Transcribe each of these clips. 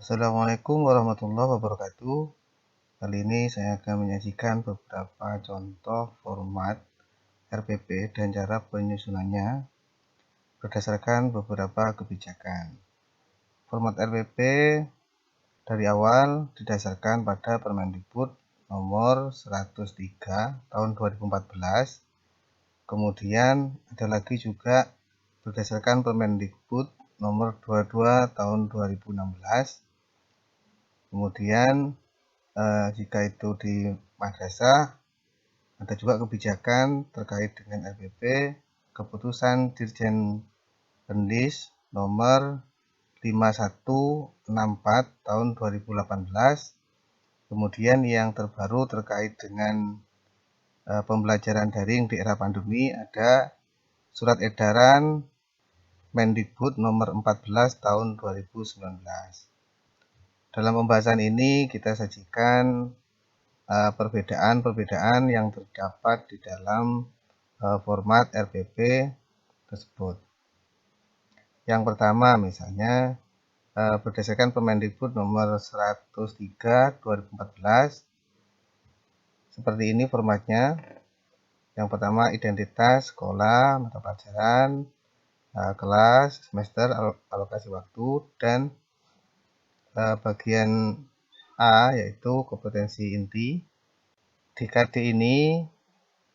Assalamualaikum warahmatullahi wabarakatuh. Kali ini saya akan menyajikan beberapa contoh format RPP dan cara penyusunannya berdasarkan beberapa kebijakan. Format RPP dari awal didasarkan pada Permendikbud nomor 103 tahun 2014. Kemudian ada lagi juga berdasarkan Permendikbud nomor 22 tahun 2016. Kemudian jika itu di madrasah, ada juga kebijakan terkait dengan RPP, keputusan Dirjen Pendis nomor 5164 tahun 2018. Kemudian yang terbaru terkait dengan pembelajaran daring di era pandemi ada surat edaran Mendikbud nomor 14 tahun 2019. Dalam pembahasan ini kita sajikan perbedaan-perbedaan yang terdapat di dalam format RPP tersebut. Yang pertama misalnya berdasarkan Permendikbud nomor 103 2014, seperti ini formatnya. Yang pertama identitas, sekolah, mata pelajaran, kelas, semester, alokasi waktu, dan bagian A yaitu kompetensi inti. Di KD ini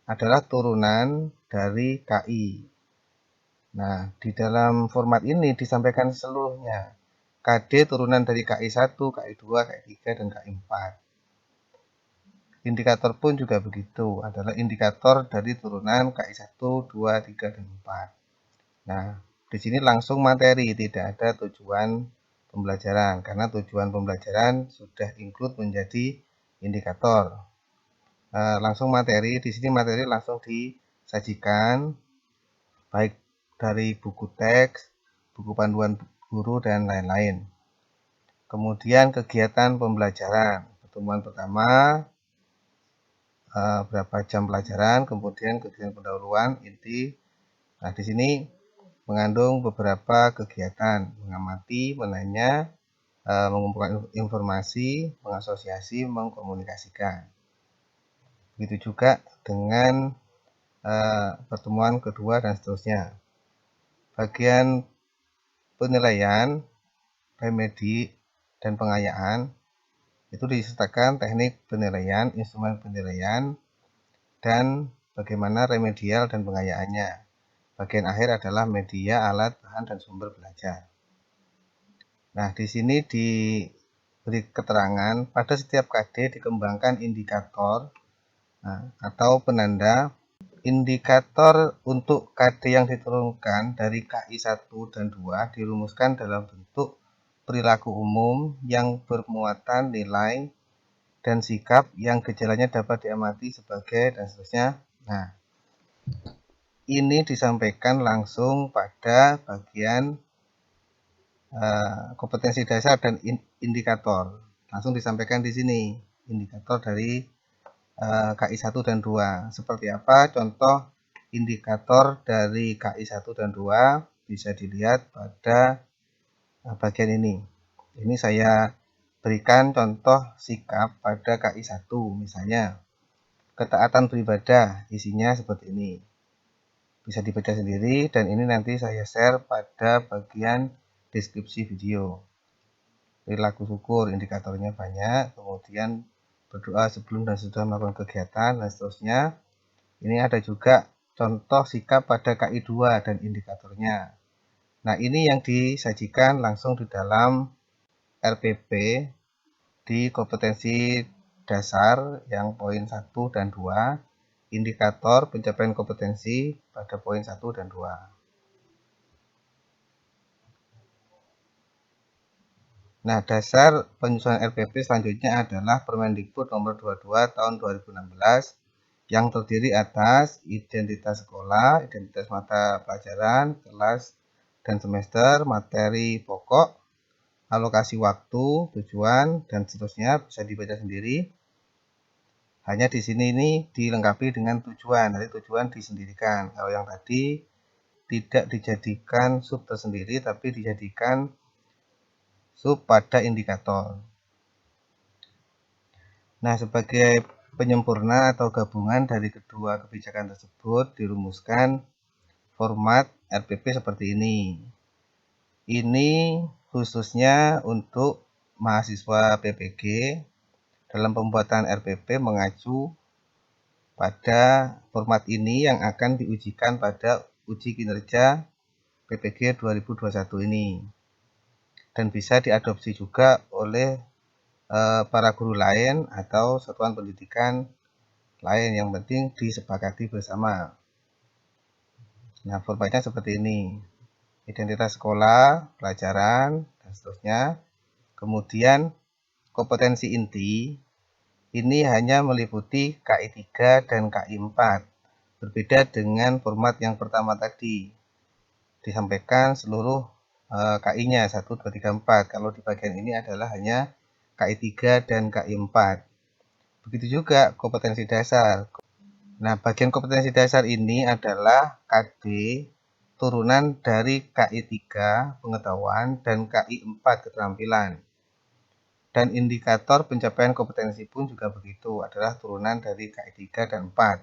adalah turunan dari KI. Nah, di dalam format ini disampaikan seluruhnya. KD turunan dari KI1, KI2, KI3, dan KI4. Indikator pun juga begitu, adalah indikator dari turunan KI1, 2, 3, dan 4. Nah, di sini langsung materi, tidak ada tujuan pembelajaran, karena tujuan pembelajaran sudah include menjadi indikator. Langsung materi, di sini materi langsung disajikan, baik dari buku teks, buku panduan guru, dan lain-lain. Kemudian kegiatan pembelajaran, pertemuan pertama, berapa jam pelajaran, kemudian kegiatan pendahuluan, inti. Nah, di sini mengandung beberapa kegiatan, mengamati, menanya, mengumpulkan informasi, mengasosiasi, mengkomunikasikan. Begitu juga dengan pertemuan kedua dan seterusnya. Bagian penilaian, remedi, dan pengayaan itu disertakan teknik penilaian, instrumen penilaian, dan bagaimana remedial dan pengayaannya. Bagian akhir adalah media, alat, bahan, dan sumber belajar. Nah, di sini diberi keterangan pada setiap KD dikembangkan indikator atau penanda. Indikator untuk KD yang diturunkan dari KI1 dan 2 dirumuskan dalam bentuk perilaku umum yang bermuatan nilai dan sikap yang gejalanya dapat diamati sebagai dan seterusnya. Nah, ini disampaikan langsung pada bagian kompetensi dasar dan indikator. Langsung disampaikan di sini indikator dari KI1 dan 2. Seperti apa contoh indikator dari KI1 dan 2 bisa dilihat pada bagian ini. Ini saya berikan contoh sikap pada KI1, misalnya ketaatan beribadah, isinya seperti ini. Bisa dibaca sendiri dan ini nanti saya share pada bagian deskripsi video. Perilaku syukur, indikatornya banyak, kemudian berdoa sebelum dan sesudah melakukan kegiatan, dan seterusnya. Ini ada juga contoh sikap pada KI2 dan indikatornya. Nah, ini yang disajikan langsung di dalam RPP di kompetensi dasar yang poin 1 dan 2, indikator pencapaian kompetensi pada poin 1 dan 2. Nah, dasar penyusunan RPP selanjutnya adalah Permendikbud nomor 22 tahun 2016 yang terdiri atas identitas sekolah, identitas mata pelajaran, kelas dan semester, materi pokok, alokasi waktu, tujuan, dan seterusnya. Bisa dibaca sendiri. Hanya di sini ini dilengkapi dengan tujuan. Nanti tujuan disendirikan. Kalau yang tadi tidak dijadikan sub tersendiri, tapi dijadikan sub pada indikator. Nah, sebagai penyempurna atau gabungan dari kedua kebijakan tersebut dirumuskan format RPP seperti ini. Ini khususnya untuk mahasiswa PPG dalam pembuatan RPP mengacu pada format ini yang akan diujikan pada uji kinerja PPG 2021 ini, dan bisa diadopsi juga oleh para guru lain atau satuan pendidikan lain, yang penting disepakati bersama. Nah, formatnya seperti ini: identitas sekolah, pelajaran, dan seterusnya. Kemudian kompetensi inti ini hanya meliputi KI 3 dan KI 4. Berbeda dengan format yang pertama tadi, disampaikan seluruh KI-nya 1, 2, 3, 4. Kalau di bagian ini adalah hanya KI 3 dan KI 4. Begitu juga kompetensi dasar. Nah, bagian kompetensi dasar ini adalah KD turunan dari KI 3 pengetahuan dan KI 4 keterampilan. Dan indikator pencapaian kompetensi pun juga begitu, adalah turunan dari KI 3 dan 4.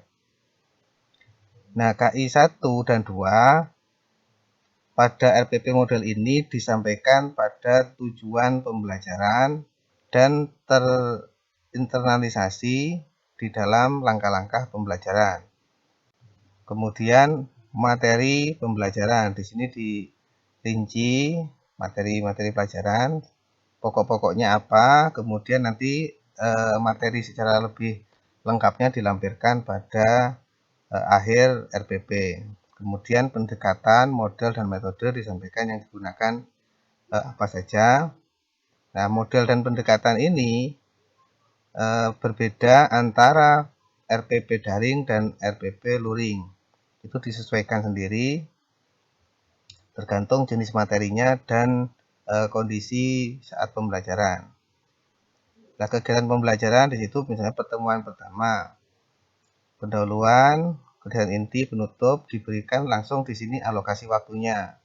Nah, KI 1 dan 2 pada RPP model ini disampaikan pada tujuan pembelajaran dan terinternalisasi di dalam langkah-langkah pembelajaran. Kemudian materi pembelajaran, di sini dirinci materi-materi pelajaran, pokok-pokoknya apa, kemudian nanti materi secara lebih lengkapnya dilampirkan pada akhir RPP. Kemudian pendekatan, model, dan metode disampaikan yang digunakan apa saja. Nah, model dan pendekatan ini berbeda antara RPP daring dan RPP luring. Itu disesuaikan sendiri tergantung jenis materinya dan kondisi saat pembelajaran. Nah, kegiatan pembelajaran di situ misalnya pertemuan pertama, pendahuluan, kegiatan inti, penutup, diberikan langsung di sini alokasi waktunya.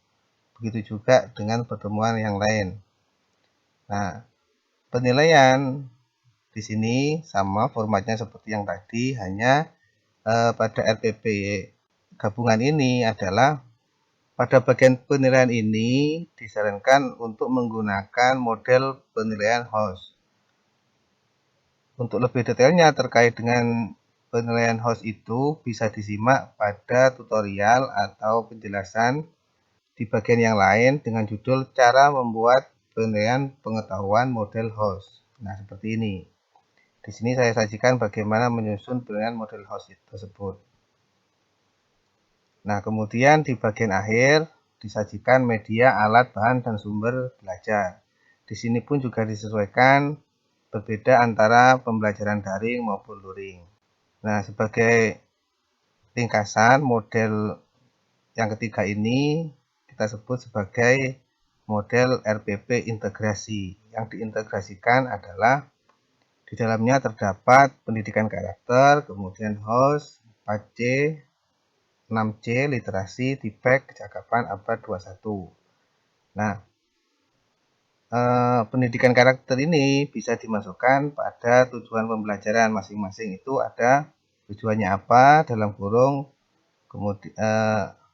Begitu juga dengan pertemuan yang lain. Nah, penilaian di sini sama formatnya seperti yang tadi, hanya pada RPP gabungan ini adalah pada bagian penilaian ini disarankan untuk menggunakan model penilaian host. Untuk lebih detailnya terkait dengan penilaian host itu bisa disimak pada tutorial atau penjelasan di bagian yang lain dengan judul cara membuat penilaian pengetahuan model host. Nah, seperti ini. Di sini saya sajikan bagaimana menyusun penilaian model host tersebut. Nah, kemudian di bagian akhir disajikan media, alat, bahan, dan sumber belajar. Di sini pun juga disesuaikan berbeda antara pembelajaran daring maupun luring. Nah, sebagai ringkasan, model yang ketiga ini kita sebut sebagai model RPP integrasi. Yang diintegrasikan adalah di dalamnya terdapat pendidikan karakter, kemudian host, 4C, 6C, literasi, tipek, kecakapan abad 21. Nah, pendidikan karakter ini bisa dimasukkan pada tujuan pembelajaran masing-masing. Itu ada tujuannya apa, dalam kurung, kemudian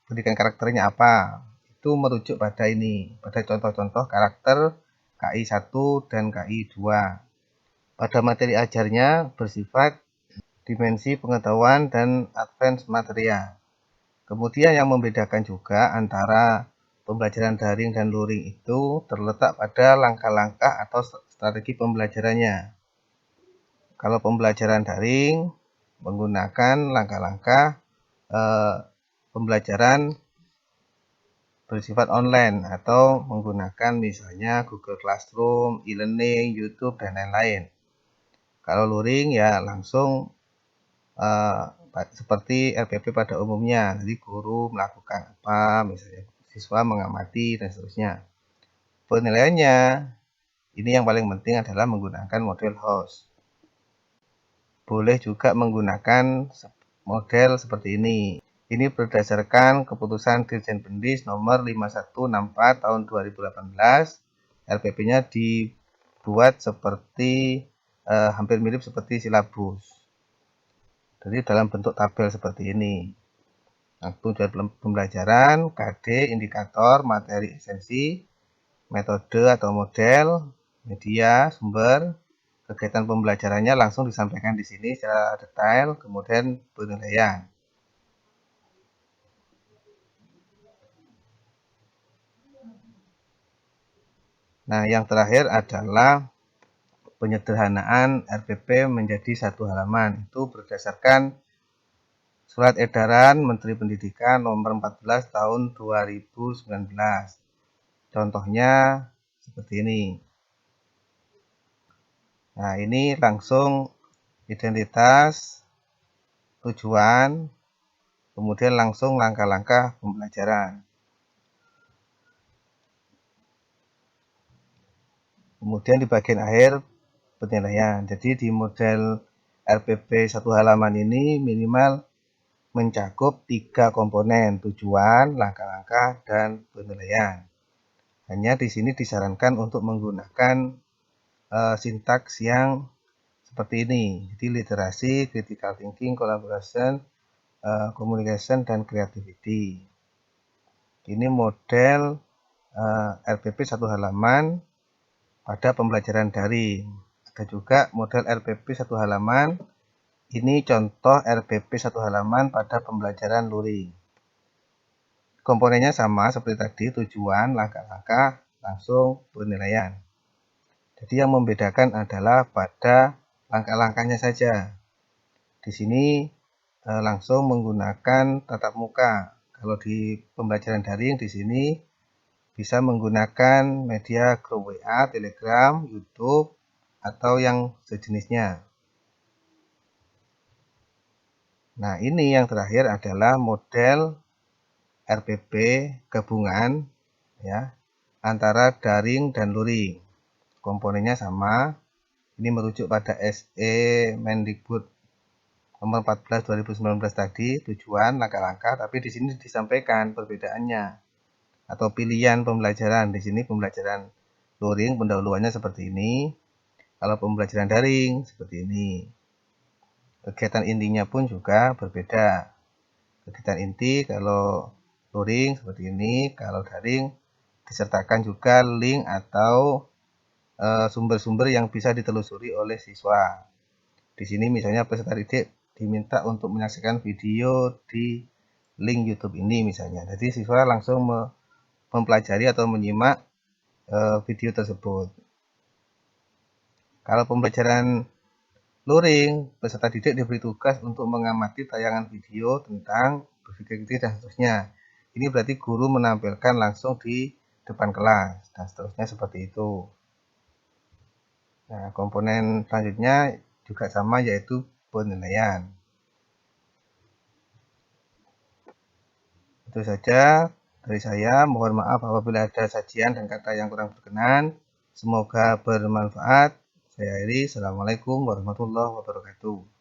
pendidikan karakternya apa. Itu merujuk pada ini, pada contoh-contoh karakter KI 1 dan KI 2. Pada materi ajarnya bersifat dimensi pengetahuan dan advance material. Kemudian yang membedakan juga antara pembelajaran daring dan luring itu terletak pada langkah-langkah atau strategi pembelajarannya. Kalau pembelajaran daring menggunakan langkah-langkah pembelajaran bersifat online atau menggunakan misalnya Google Classroom, e-learning, YouTube, dan lain-lain. Kalau luring ya langsung seperti RPP pada umumnya, jadi guru melakukan apa, misalnya siswa mengamati, dan seterusnya. Penilaiannya, ini yang paling penting adalah menggunakan model host. Boleh juga menggunakan model seperti ini. Ini berdasarkan keputusan Dirjen Pendis nomor 5164 tahun 2018 RPP-nya dibuat seperti hampir mirip seperti silabus. Jadi dalam bentuk tabel seperti ini. Nah, tujuan pembelajaran, KD, indikator, materi esensi, metode atau model, media, sumber, kegiatan pembelajarannya langsung disampaikan di sini secara detail, kemudian penilaian. Nah, yang terakhir adalah penyederhanaan RPP menjadi satu halaman. Itu berdasarkan Surat Edaran Menteri Pendidikan Nomor 14 Tahun 2019. Contohnya seperti ini. Nah, ini langsung identitas, tujuan, kemudian langsung langkah-langkah pembelajaran. Kemudian di bagian akhir penilaian. Jadi di model RPP satu halaman ini minimal mencakup 3 komponen, tujuan, langkah-langkah, dan penilaian. Hanya di sini disarankan untuk menggunakan sintaks yang seperti ini. Jadi literasi, critical thinking, collaboration, communication, dan creativity. Ini model RPP satu halaman pada pembelajaran daring. Ada juga model RPP satu halaman. Ini contoh RPP satu halaman pada pembelajaran luring. Komponennya sama seperti tadi, tujuan, langkah-langkah, langsung penilaian. Jadi yang membedakan adalah pada langkah-langkahnya saja. Di sini langsung menggunakan tatap muka. Kalau di pembelajaran daring di sini bisa menggunakan media grup WA, Telegram, YouTube, atau yang sejenisnya. Nah, ini yang terakhir adalah model RPP gabungan ya antara daring dan luring. Komponennya sama. Ini merujuk pada SE Mendikbud Nomor 14 2019 tadi, tujuan, langkah-langkah, tapi di sini disampaikan perbedaannya atau pilihan pembelajaran. Di sini pembelajaran luring pendahuluannya seperti ini. Kalau pembelajaran daring seperti ini. Kegiatan intinya pun juga berbeda. Kegiatan inti kalau luring seperti ini, kalau daring disertakan juga link atau sumber-sumber yang bisa ditelusuri oleh siswa. Di sini misalnya peserta didik diminta untuk menyaksikan video di link YouTube ini misalnya. Jadi siswa langsung mempelajari atau menyimak video tersebut. Kalau pembelajaran luring, peserta didik diberi tugas untuk mengamati tayangan video tentang berpikir kritis dan seterusnya. Ini berarti guru menampilkan langsung di depan kelas dan seterusnya seperti itu. Nah, komponen selanjutnya juga sama yaitu penilaian. Itu saja dari saya. Mohon maaf apabila ada sajian dan kata yang kurang berkenan. Semoga bermanfaat. Saya akhiri. Assalamualaikum warahmatullahi wabarakatuh.